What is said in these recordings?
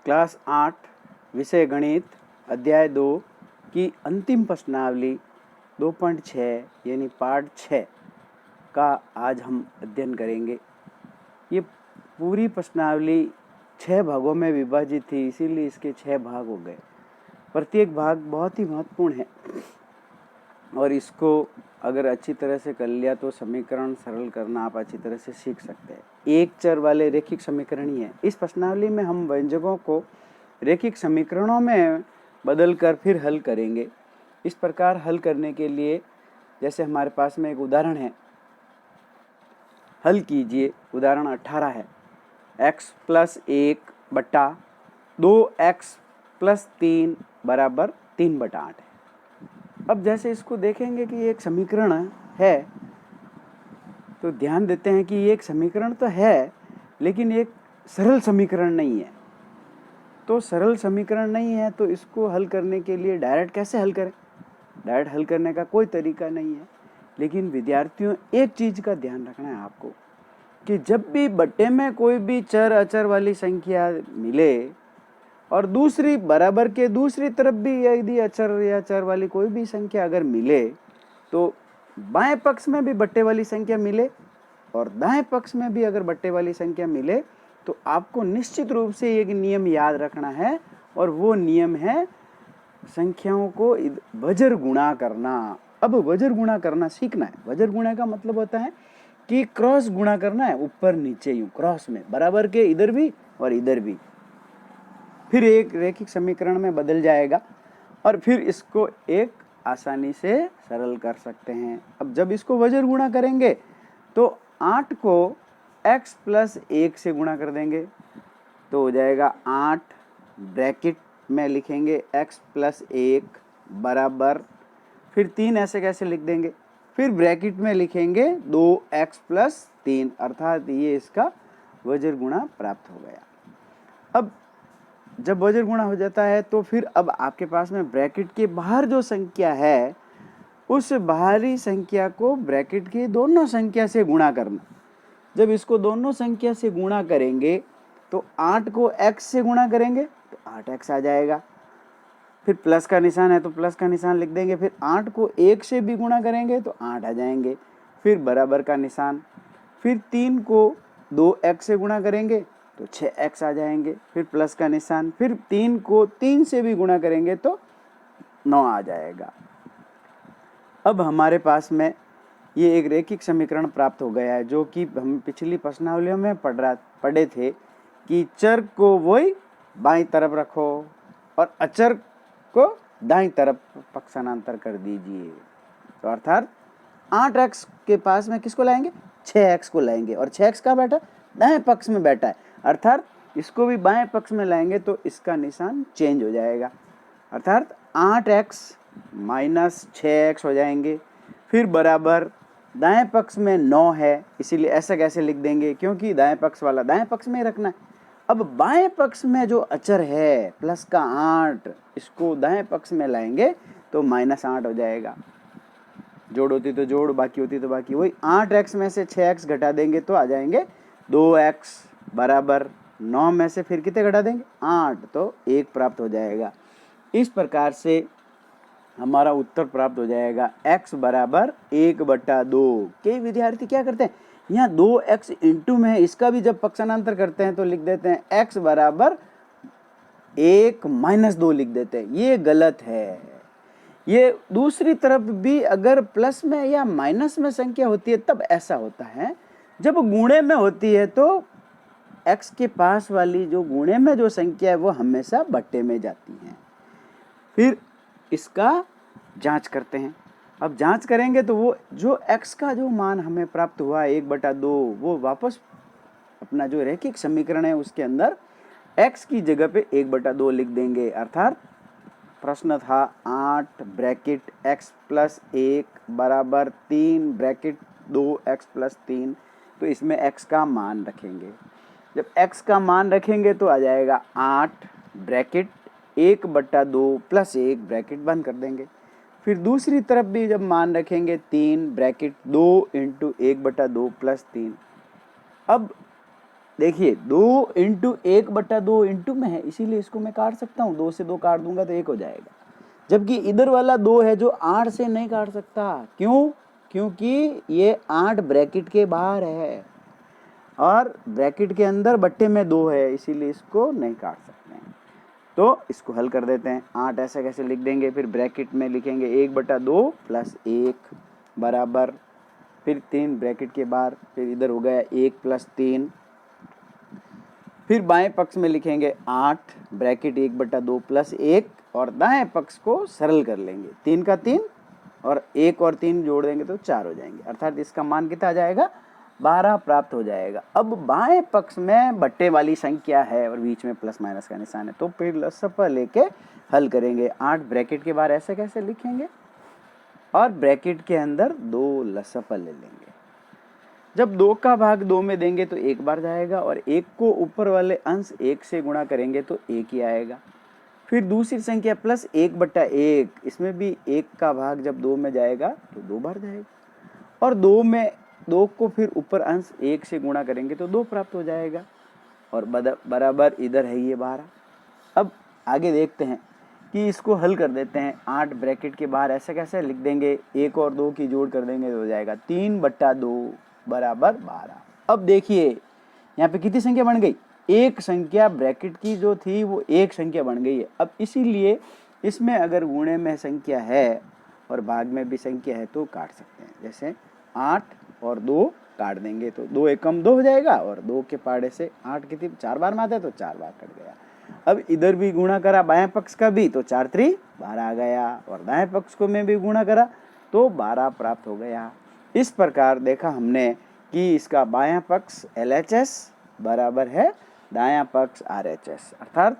Class 8 विषय गणित अध्याय 2 की अंतिम प्रश्नावली 2.6 यानी पार्ट 6 का आज हम अध्ययन करेंगे। ये पूरी प्रश्नावली 6 भागों में विभाजित थी, इसीलिए इसके 6 भाग हो गए। प्रत्येक भाग बहुत ही महत्वपूर्ण है और इसको अगर अच्छी तरह से कर लिया तो समीकरण सरल करना आप अच्छी तरह से सीख सकते हैं। एक चर वाले रैखिक समीकरण ही है। इस प्रश्नावली में हम व्यंजकों को रैखिक समीकरणों में बदलकर फिर हल करेंगे। इस प्रकार हल करने के लिए जैसे हमारे पास में एक उदाहरण है, हल कीजिए। उदाहरण 18 है, x + 1 बटा 2x + 3 बराबर 3/8 है। अब जैसे इसको देखेंगे कि ये एक समीकरण है, तो ध्यान देते हैं कि ये एक समीकरण तो है लेकिन एक सरल समीकरण नहीं है। तो सरल समीकरण नहीं है तो इसको हल करने के लिए डायरेक्ट कैसे हल करें? डायरेक्ट हल करने का कोई तरीका नहीं है। लेकिन विद्यार्थियों, एक चीज़ का ध्यान रखना है आपको कि जब भी बट्टे में कोई भी चर अचर वाली संख्या मिले और दूसरी बराबर के दूसरी तरफ भी यदि अचर या चर वाली कोई भी संख्या अगर मिले, तो बाएं पक्ष में भी बट्टे वाली संख्या मिले और दाएं पक्ष में भी अगर बट्टे वाली संख्या मिले, तो आपको निश्चित रूप से एक नियम याद रखना है और वो नियम है संख्याओं को वज्र गुणा करना। अब वज्र गुणा करना सीखना है। वज्र गुणा का मतलब होता है कि क्रॉस गुणा करना है, ऊपर नीचे यूं क्रॉस में, बराबर के इधर भी और इधर भी, फिर एक रैखिक समीकरण में बदल जाएगा और फिर इसको एक आसानी से सरल कर सकते हैं। अब जब इसको वज्र गुणा करेंगे तो 8 को x + 1 से गुणा कर देंगे तो हो जाएगा 8, ब्रैकेट में लिखेंगे x + 1 बराबर, फिर 3 ऐसे कैसे लिख देंगे, फिर ब्रैकेट में लिखेंगे 2x + 3, अर्थात ये इसका वज्र गुणा प्राप्त हो गया। अब जब वज्र गुणा हो जाता है तो फिर अब आपके पास में ब्रैकेट के बाहर जो संख्या है उस बाहरी संख्या को ब्रैकेट की दोनों संख्या से गुणा करना। जब इसको दोनों संख्या से गुणा करेंगे तो 8 को x से गुणा करेंगे तो 8x आ जाएगा, फिर प्लस का निशान है तो प्लस का निशान लिख देंगे, फिर 8 को 1 से भी गुणा करेंगे तो 8 आ जाएंगे, फिर बराबर का निशान, फिर 3 को 2x से गुणा करेंगे तो 6x आ जाएंगे, फिर प्लस का निशान, फिर 3 को 3 से भी गुणा करेंगे तो 9 आ जाएगा। अब हमारे पास में ये एक रैखिक समीकरण प्राप्त हो गया है, जो कि हम पिछली प्रश्नावलियों में पढ़े थे कि चर को वही बाईं तरफ रखो और अचर को दाईं तरफ पक्षांतर कर दीजिए। तो अर्थात 8x के पास में किसको लाएंगे? 6x को लाएंगे और 6x का बैठा दाएं पक्ष में बैठा है, अर्थात इसको भी बाएं पक्ष में लाएंगे तो इसका निशान चेंज हो जाएगा, अर्थात 8x - 6x हो जाएंगे। फिर बराबर दाएं पक्ष में 9 है, इसीलिए ऐसा कैसे लिख देंगे, क्योंकि दाएं पक्ष वाला दाएं पक्ष में ही रखना है। अब बाएं पक्ष में जो अचर है प्लस का 8, इसको दाएं पक्ष में लाएंगे तो -8 हो जाएगा। जोड़ होती तो जोड़, बाकी होती तो बाकी, वही 8x में से 6x घटा देंगे तो आ जाएंगे 2x बराबर 9 में से फिर कितने घटा देंगे? 8, तो 1 प्राप्त हो जाएगा। इस प्रकार से हमारा उत्तर प्राप्त हो जाएगा x बराबर 1/2। कई विद्यार्थी क्या करते हैं, यहाँ 2x इंटू में है, इसका भी जब पक्षांतर करते हैं तो लिख देते हैं x बराबर 1 - 2 लिख देते हैं। ये गलत है। ये दूसरी तरफ भी अगर प्लस में या माइनस में संख्या होती है तब ऐसा होता है। जब गुणे में होती है तो x के पास वाली जो गुणे में जो संख्या है वो हमेशा बट्टे में जाती है। फिर इसका जांच करते हैं। अब जांच करेंगे तो वो जो x का जो मान हमें प्राप्त हुआ 1/2, वो वापस अपना जो रैखिक समीकरण है उसके अंदर x की जगह पे 1/2 लिख देंगे, अर्थात प्रश्न था 8 ब्रैकेट x + 1 बराबर 3 ब्रैकेट 2x + 3, तो इसमें x का मान रखेंगे। जब x का मान रखेंगे तो आ जाएगा 8 ब्रैकेट 1/2 + 1 ब्रैकेट बंद कर देंगे। फिर दूसरी तरफ भी जब मान रखेंगे 3 ब्रैकेट 2 × 1/2 + 3। अब देखिए 2 × 1/2 इंटू में है, इसीलिए इसको मैं काट सकता हूँ, 2 से 2 काट दूंगा तो 1 हो जाएगा। जबकि इधर वाला 2 है जो 8 से नहीं काट सकता, क्यों? क्योंकि ये 8 ब्रैकेट के बाहर है और ब्रैकेट के अंदर बट्टे में 2 है, इसीलिए इसको नहीं काट सकते हैं। तो इसको हल कर देते हैं। 8 ऐसे कैसे लिख देंगे, फिर ब्रैकेट में लिखेंगे 1/2 + 1 बराबर, फिर 3 ब्रैकेट के बाहर, फिर इधर हो गया 1 + 3, फिर बाएं पक्ष में लिखेंगे 8 ब्रैकेट 1/2 + 1 और दाएं पक्ष को सरल कर लेंगे, 3 का 3 और 1 और 3 जोड़ देंगे तो 4 हो जाएंगे, अर्थात इसका मान कितना आ जाएगा, 12 प्राप्त हो जाएगा। अब बाएं पक्ष में बट्टे वाली संख्या है और बीच में प्लस माइनस का निशान है, तो फिर लसपा लेके हल करेंगे। 8 ब्रैकेट के बाहर ऐसे कैसे लिखेंगे और ब्रैकेट के अंदर 2 लसपा ले लेंगे। जब 2 का भाग 2 में देंगे तो 1 बार जाएगा और 1 को ऊपर वाले अंश 1 से गुणा करेंगे तो 1 ही आएगा। फिर दूसरी संख्या प्लस 1/1, इसमें भी 1 का भाग जब 2 में जाएगा तो 2 बार जाएगा और 2 को फिर ऊपर अंश 1 से गुणा करेंगे तो 2 प्राप्त हो जाएगा और बराबर इधर है ये 12। अब आगे देखते हैं कि इसको हल कर देते हैं। 8 ब्रैकेट के बाहर ऐसे कैसे लिख देंगे, 1 और 2 की जोड़ कर देंगे तो हो जाएगा 3/2 बराबर 12। अब देखिए यहाँ पे कितनी संख्या बन गई, एक संख्या ब्रैकेट की जो थी वो एक संख्या बन गई है। अब इसीलिए इसमें अगर गुणे में संख्या है और भाग में भी संख्या है तो काट सकते हैं। जैसे 8 और 2 काट देंगे तो 2 एकम 2 हो जाएगा और 2 के पाड़े से 8 कितनी 4 बार में आता है तो 4 बार कट गया। अब इधर भी गुणा करा बाएं पक्ष का भी तो 4 × 3 12 आ गया और दाएं पक्ष को में भी गुणा करा तो 12 प्राप्त हो गया। इस प्रकार देखा हमने कि इसका बायां पक्ष LHS बराबर है दायां पक्ष RHS, अर्थात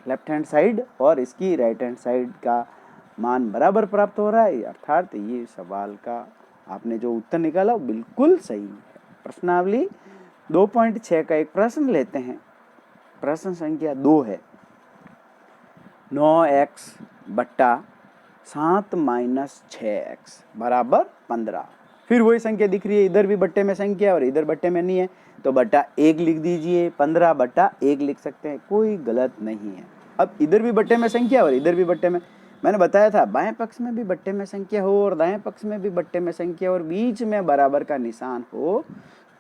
लेफ्ट हैंड साइड और इसकी राइट हैंड साइड का मान बराबर प्राप्त हो रहा है, अर्थात ये सवाल का आपने जो उत्तर निकाला वो बिल्कुल सही है। प्रश्नावली 2.6 का एक प्रश्न लेते हैं। प्रश्न संख्या 2 है, 9x बट्टा 7 - 6x बराबर 15। फिर वही संख्या दिख रही है, इधर भी बट्टे में संख्या और इधर बट्टे में नहीं है तो बट्टा 1 लिख दीजिए, 15/1 लिख सकते हैं, कोई गलत नहीं है। अब इधर भी बट्टे में संख्या और इधर भी बट्टे में, मैंने बताया था बाएं पक्ष में भी बट्टे में संख्या हो और दाएं पक्ष में भी बट्टे में संख्या और बीच में बराबर का निशान हो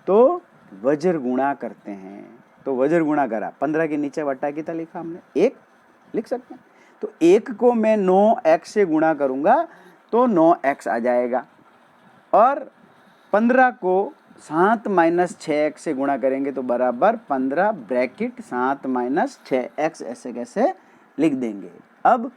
तो वज्र गुणा करते हैं। तो वज्र गुणा करा, 15 के नीचे बट्टा कितना लिखा हमने, 1 लिख सकते हैं। तो 1 को मैं 9x से गुणा करूंगा तो 9x आ जाएगा और 15 को 7 - 6x से गुणा करेंगे तो बराबर 15 ब्रैकेट 7 - 6x ऐसे कैसे लिख देंगे। अब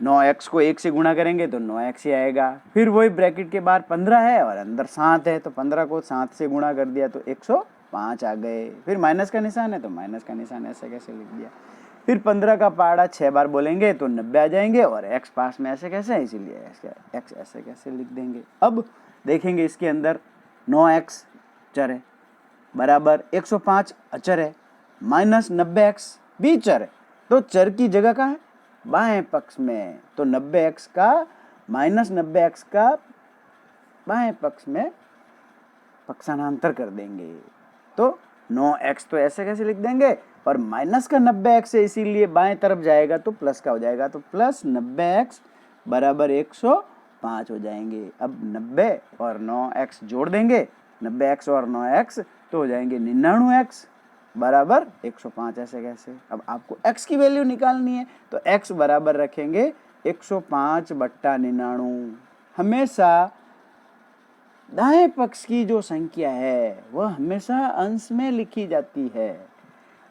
9x को 1 से गुणा करेंगे तो 9x ही आएगा। फिर वही ब्रैकेट के बाहर 15 है और अंदर 7 है तो 15 को 7 से गुणा कर दिया तो 105 आ गए। फिर माइनस का निशान है तो माइनस का निशान ऐसे कैसे लिख दिया। फिर 15 का पाड़ा 6 बार बोलेंगे तो 90 आ जाएंगे और x पास में ऐसे कैसे है, इसीलिए x ऐसे कैसे लिख देंगे। अब देखेंगे इसके अंदर 9x चर है बराबर 105 अचर है माइनस 90x भी चर है, तो चर की जगह कहाँ है, बाएं पक्ष में। तो 90x का माइनस 90x का बाएं पक्ष में पक्षांतर कर देंगे तो 9x तो ऐसे कैसे लिख देंगे और माइनस का 90x है इसीलिए बाएं तरफ जाएगा तो प्लस का हो जाएगा तो प्लस 90x बराबर 105 हो जाएंगे। अब 90 और 9x जोड़ देंगे, 90x और 9x तो हो जाएंगे 99x बराबर 105 ऐसे कैसे। अब आपको x की वैल्यू निकालनी है तो x बराबर रखेंगे 105/99। हमेशा दाएं पक्ष की जो संख्या है वह हमेशा अंश में लिखी जाती है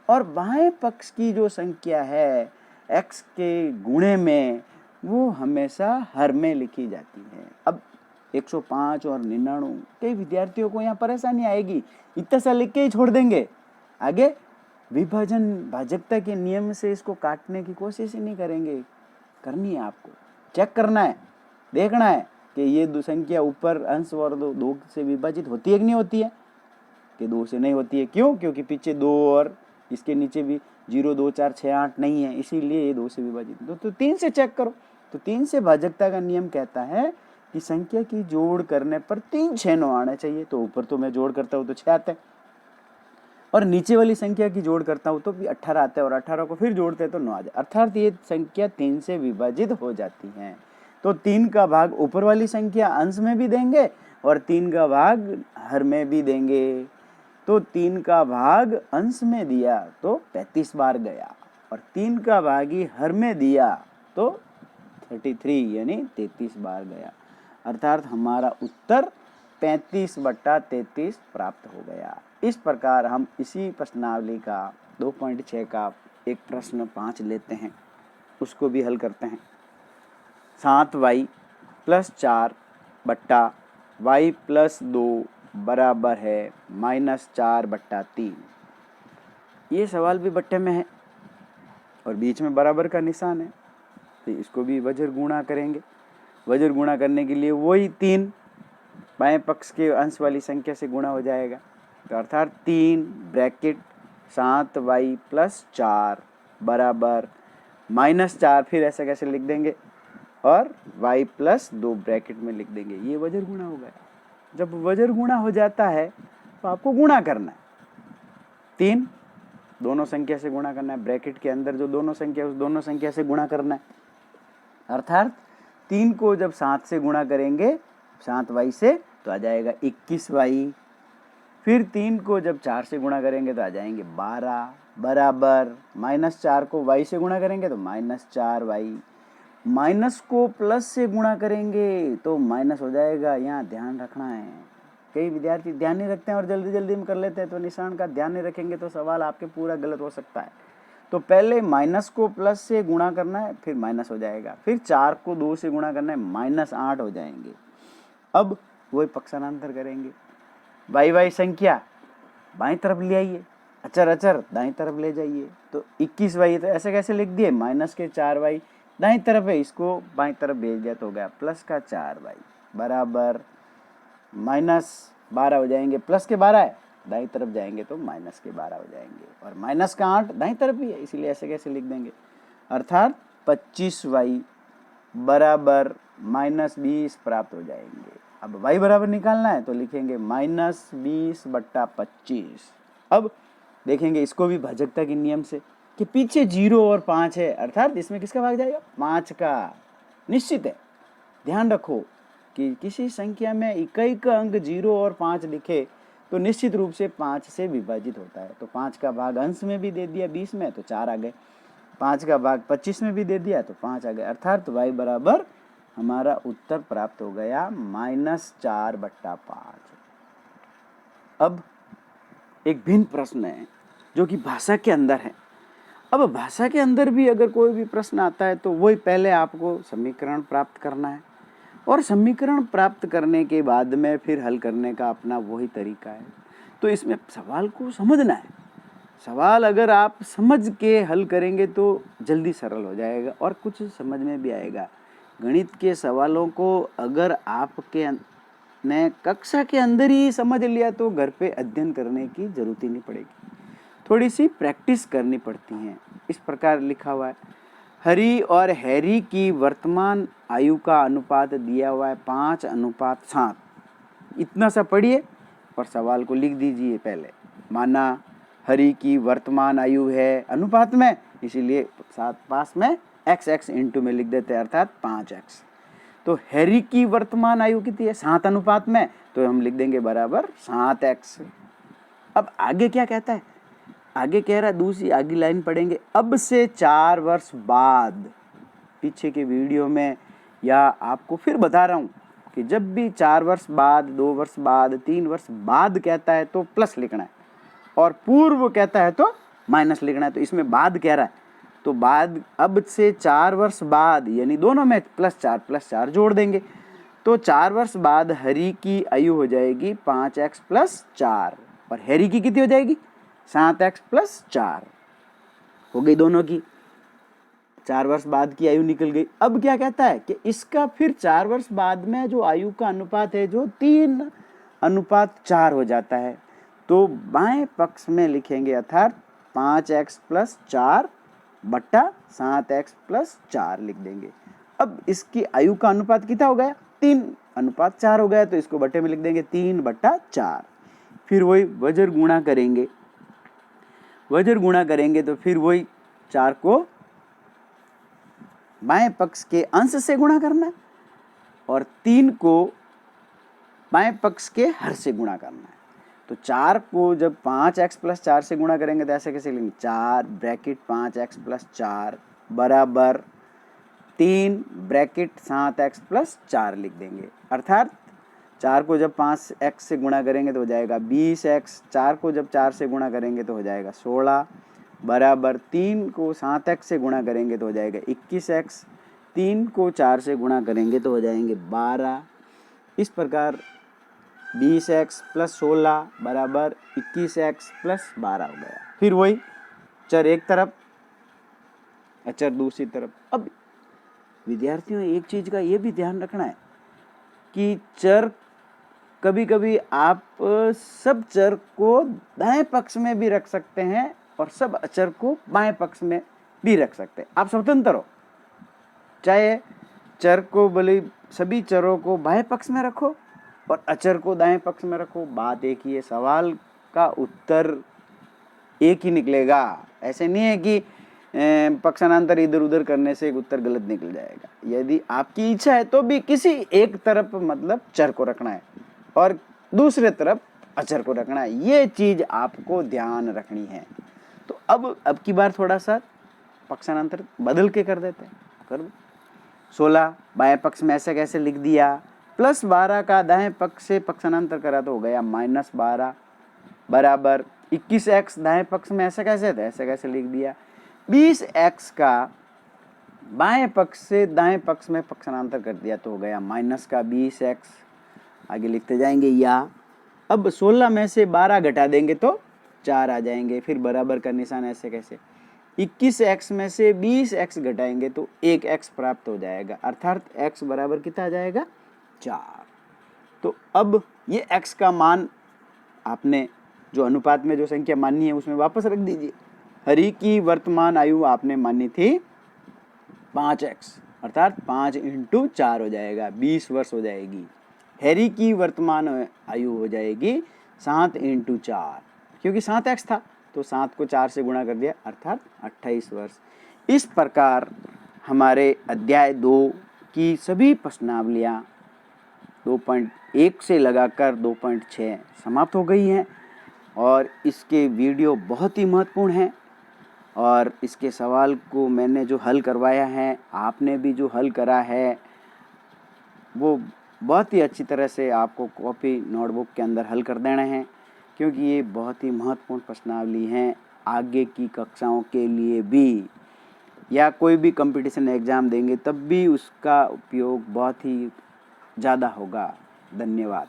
और बाएं पक्ष की जो संख्या है x के गुणे में वो हमेशा हर में लिखी जाती है। अब 105 और 99, कई विद्यार्थियों को यहाँ परेशानी आएगी, इतना सा लिख के ही छोड़ देंगे, आगे विभाजन भाजकता के नियम से इसको काटने की कोशिश ही नहीं करेंगे। करनी है आपको, चेक करना है, देखना है कि ये दो संख्या ऊपर अंश और 2 से विभाजित होती है कि नहीं होती है, कि 2 से नहीं होती है। क्यों? क्योंकि पीछे 2 और इसके नीचे भी 0 2 4 6 8 नहीं है, इसीलिए ये 2 से विभाजित। तो 3 से चेक करो, तो 3 से भाजकता का नियम कहता है कि संख्या की जोड़ करने पर 3 6 9 आना चाहिए। तो ऊपर तो मैं जोड़ करता हूँ तो 6 आता है और नीचे वाली संख्या की जोड़ करता हूँ तो भी 18 आता है और 18 को फिर जोड़ते हैं तो 9 आ जाए, अर्थात ये संख्या 3 से विभाजित हो जाती है। तो 3 का भाग ऊपर वाली संख्या अंश में भी देंगे और 3 का भाग हर में भी देंगे। तो 3 का भाग अंश में दिया तो 35 बार गया और 3 का भाग ही हर में दिया तो 33 यानी 33 बार गया, अर्थात हमारा उत्तर 35/33 प्राप्त हो गया। इस प्रकार हम इसी प्रश्नावली का 2.6 का एक प्रश्न 5 लेते हैं, उसको भी हल करते हैं। 7y + 4 बट्टा y + 2 बराबर है -4/3। ये सवाल भी बट्टे में है और बीच में बराबर का निशान है, तो इसको भी वज्र गुणा करेंगे। वज्र गुणा करने के लिए वही 3 बाएं पक्ष के अंश वाली संख्या से गुणा हो जाएगा, तो अर्थात 3 ब्रैकेट 7y + 4 बराबर -4, फिर ऐसा कैसे लिख देंगे और y + 2 ब्रैकेट में लिख देंगे। ये वज्र गुणा हो गया। जब वज्र गुणा हो जाता है तो आपको गुणा करना है, 3 दोनों संख्या से गुणा करना है, ब्रैकेट के अंदर जो दोनों संख्या उस दोनों संख्या से गुणा करना है, अर्थात 3 को जब 7 से गुणा करेंगे 7y से तो आ जाएगा 21y, फिर 3 को जब 4 से गुणा करेंगे तो आ जाएंगे 12 बराबर -4 को y से गुणा करेंगे तो -4y, माइनस को प्लस से गुणा करेंगे तो माइनस हो जाएगा। यहाँ ध्यान रखना है, कई विद्यार्थी ध्यान नहीं रखते हैं और जल्दी जल्दी में कर लेते हैं, तो निशान का ध्यान नहीं रखेंगे तो सवाल आपके पूरा गलत हो सकता है। तो पहले माइनस को प्लस से गुणा करना है, फिर माइनस हो जाएगा, फिर 4 को 2 से गुणा करना है, -8 हो जाएंगे। अब वही पक्षांतर करेंगे, y संख्या बाईं तरफ ले आइए, अचर दाईं तरफ ले जाइए, तो 21y, तो ऐसे कैसे लिख दिए, -4y दाईं तरफ है, इसको बाईं तरफ भेज दिया तो हो गया +4y बराबर -12 हो जाएंगे, प्लस के 12 है दाईं तरफ जाएंगे तो -12 हो जाएंगे, और -8 दाईं तरफ ही है इसीलिए ऐसे कैसे लिख देंगे, अर्थात 25y बराबर -20 प्राप्त हो जाएंगे। अब y बराबर निकालना है तो लिखेंगे -20/25। अब देखेंगे इसको भी भाजकता के नियम से कि पीछे 0 और 5 है, अर्थात इसमें किसका भाग जाएगा, 5 का, निश्चित है। ध्यान रखो कि किसी संख्या में इकाई का अंक 0 और 5 दिखे तो निश्चित रूप से 5 से विभाजित होता है। तो 5 का भाग अंश में भी दे दिया 20 में तो 4 आ गए, 5 का भाग 25 में भी दे दिया तो 5 आ गए, अर्थात y बराबर हमारा उत्तर प्राप्त हो गया -4/5। अब एक भिन्न प्रश्न है जो कि भाषा के अंदर है। अब भाषा के अंदर भी अगर कोई भी प्रश्न आता है तो वही पहले आपको समीकरण प्राप्त करना है और समीकरण प्राप्त करने के बाद में फिर हल करने का अपना वही तरीका है। तो इसमें सवाल को समझना है, सवाल अगर आप समझ के हल करेंगे तो जल्दी सरल हो जाएगा और कुछ समझ में भी आएगा। गणित के सवालों को अगर आपके ने कक्षा के अंदर ही समझ लिया तो घर पे अध्ययन करने की जरूरत ही नहीं पड़ेगी, थोड़ी सी प्रैक्टिस करनी पड़ती है। इस प्रकार लिखा हुआ है, हरी और हैरी की वर्तमान आयु का अनुपात दिया हुआ है 5:7। इतना सा पढ़िए और सवाल को लिख दीजिए। पहले माना हरी की वर्तमान आयु है अनुपात में, इसीलिए 7 पास में x इंटू में लिख देते हैं, अर्थात 5x। तो हैरी की वर्तमान आयु कितनी है, 7 अनुपात में, तो हम लिख देंगे बराबर 7x। अब आगे क्या कहता है, आगे कह रहा है, दूसरी आगे लाइन पढ़ेंगे, अब से 4 वर्ष बाद। पीछे के वीडियो में या आपको फिर बता रहा हूँ कि जब भी 4 वर्ष बाद, 2 वर्ष बाद, 3 वर्ष बाद कहता है तो प्लस लिखना है और पूर्व कहता है तो माइनस लिखना है। तो इसमें बाद कह रहा है तो बाद, अब से 4 वर्ष बाद यानी दोनों में +4 जोड़ देंगे तो 4 वर्ष बाद हरी की आयु हो जाएगी 5x + 4 और हैरी की कितनी हो जाएगी 7x + 4 हो गई, दोनों की 4 वर्ष बाद की आयु निकल गई। अब क्या कहता है कि इसका फिर 4 वर्ष बाद में जो आयु का अनुपात है जो 3:4 हो जाता है, तो बाएं पक्ष में लिखेंगे, अर्थात 5x + 4 बट्टा 7x + 4 लिख देंगे। अब इसकी आयु का अनुपात कितना हो गया, 3:4 हो गया, तो इसको बट्टे में लिख देंगे 3/4। फिर वही वज्र गुणा करेंगे वज्र गुणा करेंगे तो फिर वही 4 को बाएं पक्ष के अंश से गुणा करना है और 3 को बाएं पक्ष के हर से गुणा करना है। तो 4 को जब 5x + 4 से गुणा करेंगे तो ऐसे कैसे लिखेंगे, 4 ब्रैकेट 5x + 4 बराबर 3 ब्रैकेट 7x + 4 लिख देंगे। अर्थात 4 को जब 5x से गुणा करेंगे तो हो जाएगा 20x, 4 को जब 4 से गुणा करेंगे तो हो जाएगा 16 बराबर 3 को 7x से गुणा करेंगे तो हो जाएगा 21x, 3 को 4 से गुणा करेंगे तो हो जाएंगे 12। इस प्रकार 20x + 16 बराबर 21x + 12 हो गया। फिर वही चर एक तरफ, अचर दूसरी तरफ। अब विद्यार्थियों एक चीज़ का ये भी ध्यान रखना है कि चर कभी कभी आप सब चर को दाएं पक्ष में भी रख सकते हैं और सब अचर को बाएं पक्ष में भी रख सकते हैं। आप स्वतंत्र हो, चाहे चर को भले सभी चरों को बाएं पक्ष में रखो और अचर को दाएं पक्ष में रखो, बात एक ही है, सवाल का उत्तर एक ही निकलेगा। ऐसे नहीं है कि पक्षांतर इधर उधर करने से एक उत्तर गलत निकल जाएगा। यदि आपकी इच्छा है तो भी किसी एक तरफ मतलब चर को रखना है और दूसरे तरफ अचर को रखना है, ये चीज आपको ध्यान रखनी है। तो अब की बार थोड़ा सा पक्षांतर बदल के कर देते हैं। कर 16 बाएं पक्ष में ऐसे कैसे लिख दिया, +12 का दाएं पक्ष से पक्षांतर करा तो हो गया -12 बराबर 21x, दाएं पक्ष में ऐसे कैसे लिख दिया। 20x का बाएं पक्ष से दाएं पक्ष में पक्षांतर कर दिया तो हो गया -20x। आगे लिखते जाएंगे या अब 16 में से 12 घटा देंगे तो 4 आ जाएंगे। फिर बराबर का निशान ऐसे कैसे, 21x में से 20x घटाएंगे तो 1x प्राप्त हो जाएगा। अर्थात x बराबर कितना आ जाएगा, 4। तो अब ये x का मान आपने जो अनुपात में जो संख्या माननी है उसमें वापस रख दीजिए। हरि की वर्तमान आयु आपने मानी थी 5x, अर्थात 5 × 4 हो जाएगा, 20 वर्ष हो जाएगी। हैरी की वर्तमान आयु हो जाएगी 7 × 4, क्योंकि 7x था तो 7 को 4 से गुणा कर दिया, अर्थात 28 वर्ष। इस प्रकार हमारे अध्याय 2 की सभी प्रश्नावलियाँ 2.1 से लगाकर 2.6 समाप्त हो गई हैं और इसके वीडियो बहुत ही महत्वपूर्ण हैं और इसके सवाल को मैंने जो हल करवाया है, आपने भी जो हल करा है, वो बहुत ही अच्छी तरह से आपको कॉपी नोटबुक के अंदर हल कर देना है, क्योंकि ये बहुत ही महत्वपूर्ण प्रश्नावली हैं आगे की कक्षाओं के लिए भी, या कोई भी कंपटीशन एग्ज़ाम देंगे तब भी उसका उपयोग बहुत ही ज़्यादा होगा। धन्यवाद।